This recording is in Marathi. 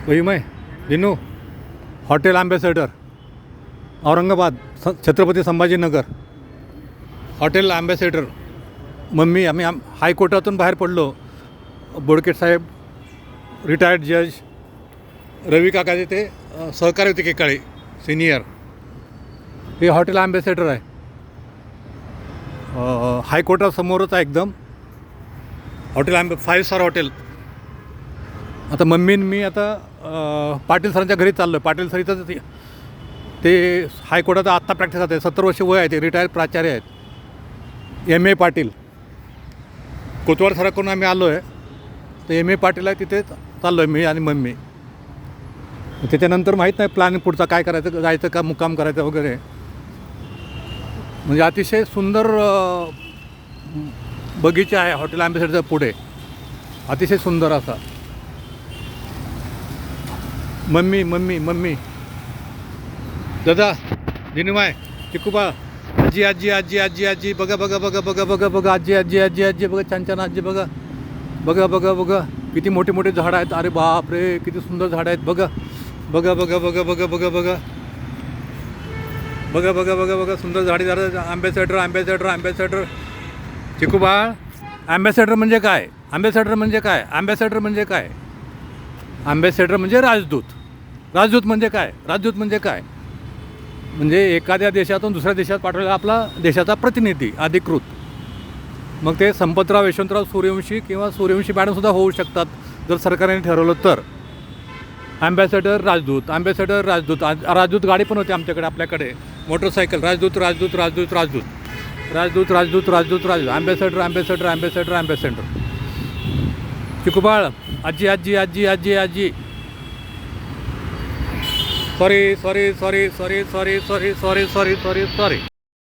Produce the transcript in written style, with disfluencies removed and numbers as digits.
भीमय दिनू hotel Ambassador Aurangabad Chhatrapati Sambhajinagar hotel Ambassador mummy आम्ही हायकोर्टातून बाहेर पडलो. बोडके साहेब रिटायर्ड जज रवी काका ते सहकारी होते काळी सिनियर. हे हॉटेल ॲम्बॅसेडर आहे. हायकोर्टासमोरच आहे एकदम हॉटेल 5 स्टार हॉटेल. आता मम्मी मी आता पाटील सरांच्या घरी चाललो आहे. पाटील सर इथं ते हायकोर्टात आत्ता प्रॅक्टिस आहे. 70 वर्ष वय आहे. ते रिटायर्ड प्राचार्य आहेत. MA पाटील कोतवाड सराकडून आम्ही आलो आहे. तर MA पाटील आहे तिथे चाललो आहे मी आणि मम्मी. त्याच्यानंतर माहीत नाही प्लॅन पुढचा काय करायचं, जायचं का मुक्काम करायचं वगैरे. म्हणजे अतिशय सुंदर बगीचा आहे हॉटेल ॲम्बॅसेडरच्या पुढे. अतिशय सुंदर असा. मम्मी मम्मी मम्मी दादा दिनुमाय चिकूबा आजी आजी आजी आजी आजी बघा बघा बघा बघा बघा बघा आजी आजी आजी आजी बघा छान छान आजी बघा बघा बघा बघा किती मोठे मोठे झाडं आहेत. अरे बाप रे किती सुंदर झाडं आहेत. बघा बघा बघा बघा बघा बघा बघा बघा बघा बघा बघा सुंदर झाडी झाडं. ॲम्बॅसेडर ॲम्बॅसेडर ॲम्बॅसेडर चिकूबा ॲम्बॅसेडर म्हणजे काय? ॲम्बॅसेडर म्हणजे काय? ॲम्बॅसेडर म्हणजे काय? ॲम्बॅसेडर म्हणजे राजदूत. राजदूत म्हणजे काय? राजदूत म्हणजे काय? म्हणजे एखाद्या देशातून दुसऱ्या देशात पाठवलेला आपला देशाचा प्रतिनिधी अधिकृत. मग ते संपतराव यशवंतराव सूर्यवंशी किंवा सूर्यवंशी मॅडमसुद्धा होऊ शकतात जर सरकारने ठरवलं तर. ॲम्बॅसेडर राजदूत ॲम्बॅसेडर राजदूत. राजदूत गाडी पण होती आमच्याकडे आपल्याकडे मोटरसायकल. राजदूत राजदूत राजदूत राजदूत राजदूत राजदूत राजदूत राजदूत ॲम्बॅसेडर ॲम्बॅसेडर ॲम्बॅसेडर ॲम्बॅसेडर. चिकूबाळ आजी आजी आजी आजी आजी sorry sorry sorry sorry sorry sorry sorry sorry sorry sorry